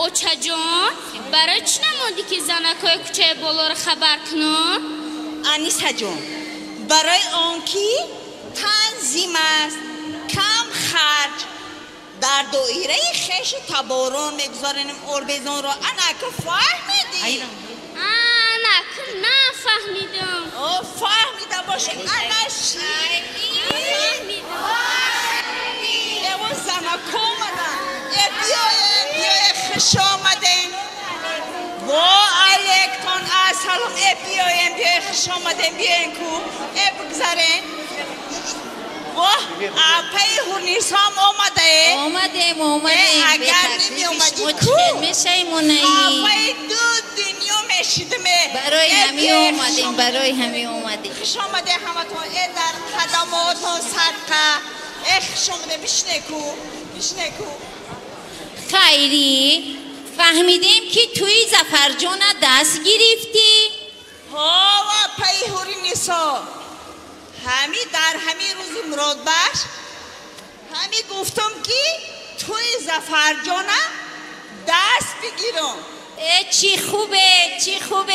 اوچه جان برای چی نموندی که زنکای کوچه بالا رو خبر کنن؟ انیسه جان برای آنکی تنظیم است کم خرج در دایره خیش تبارون میگذارنیم اربزان را انکه فهمیدی؟ نکن نفهمیدم. فهمیده باشه انشی اون زنک آمدن بیای خوش آمدین با علیکتان از سلام بیای خوش آمدین بیاین کو بگذارین پیهور نیسام آمدیم اگر نمی اومدی کو میشه مونایی دو دنیا میشیدمه برای همی اومدیم خوش آمده همتون در خدماتون صدقه خوش آمده بشنه کو خیری فهمیدیم که توی زفرجان دست گرفتی ها و پیهوری نیسا در همی روز مراد باش همی گفتم که توی زفرجان دست بگیرم چی خوبه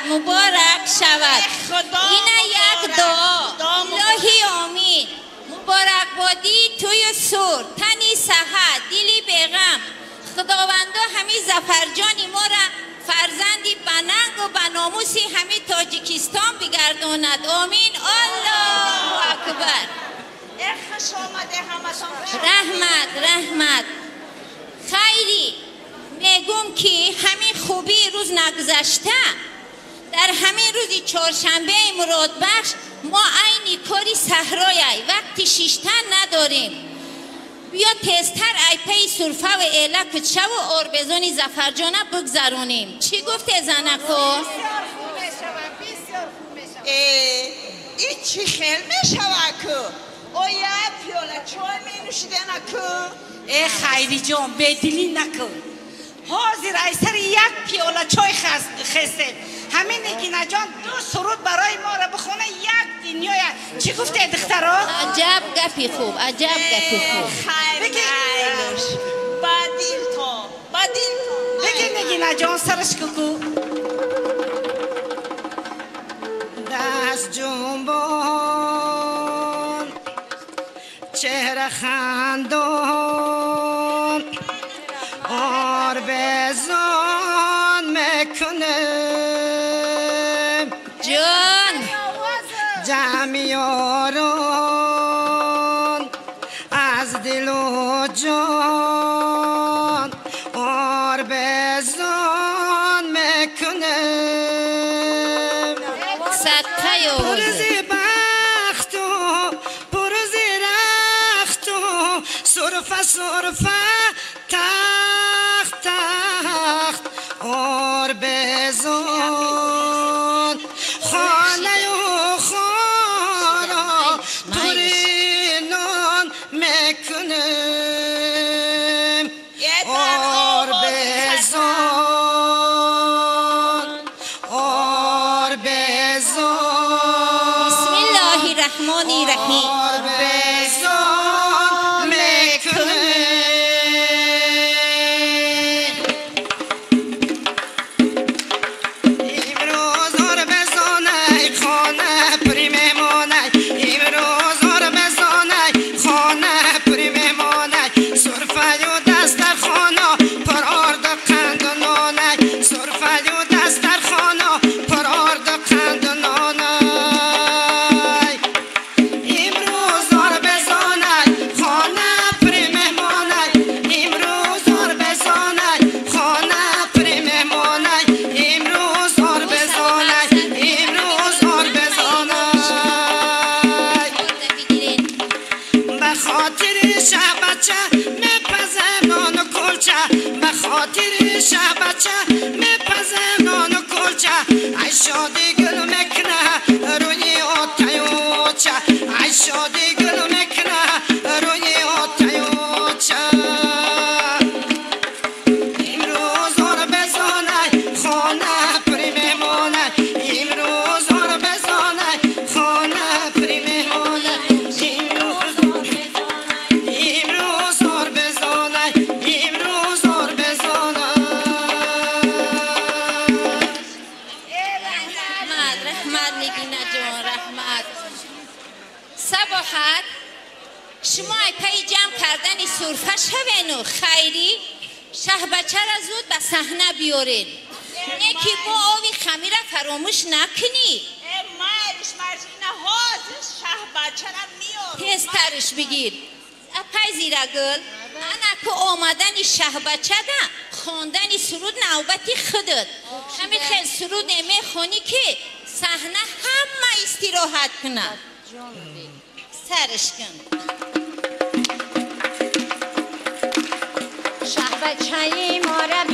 مبارک شود اینه یک دعا الهی آمین مبارک بادی توی سور تنی صحت دلی بغم خداوندا همی زفرجانی ما را فرزندی بننگ و بناموسی همی تاجیکستان بگرداند آمین الله اکبر خوش آمده همتون رحمت خیری میگم که همین خوبی روز نگذشته در همین روزی چهارشنبه مراد بخش ما عینی کاری صحرایی وقتی شیشتن نداریم بیا تزتر ای پی سرفه و ایلک و چه و اربزانی زفرجانه بگذرونیم چی گفته زنکو؟ بسیار خوب میشود این چی خیل میشود که او یه پیاله چای می نوشیده نکو خیری جان بدلی نکن حاضر ایسر یک پیاله چای خستیم همین نگینه جان دو سرود برای ما را بخونه یک دنیای چی گفته دخترا؟ عجب گپی خوب خیر نیلوش بدیل تا بگی نگینه جان سرش ککو دست جنبان چهره خندان آربزان میکنه جان جمعیاران از دل و جان آربزان میکنه صدقه پرزی بخت و پرزی رخت و صرفه تخت آربزان خانه و خارا پرینان میکنه آربزان بسم الله الرحمن الرحیم آربزان میکنه امروز آربزانه خانه پری میمانه امروز آربزانه خانه پری میمانه سرفه و دستر خانه پر آرد قند و نانه سرفه و دستر خانه پر آرد قند و نانه امروز آربزانه خانه پری میمانه امروز آربزانه خانه پری میمانه امروز آربزانه به خاطر شهبچه میپزم نان و کلچه به خاطر شهبچه میپزم نان و کلچه ای شادی گل میکنه روی آتیوچه ای شادی گل میکنه روی آتیوچه امروز آربزانه خانه پری میمانه امروز آربزانه خانه پری میمانه امروز آربزانه امروز شما پی جمع کردن سرفه شوینو خیری شه بچه را زود به صحنه بیارین یکی با آوی خمیره فراموش نکنی مایلش مرجینه حاضر شه بچه را میارم تسترش بگیر اپای زیره گل انا که آمدن شه بچه ده خواندن سرود نوبتی خودت همین خیلی سرود میخونی که صحنه همه استراحت کنه سرش کن شه بچه ما را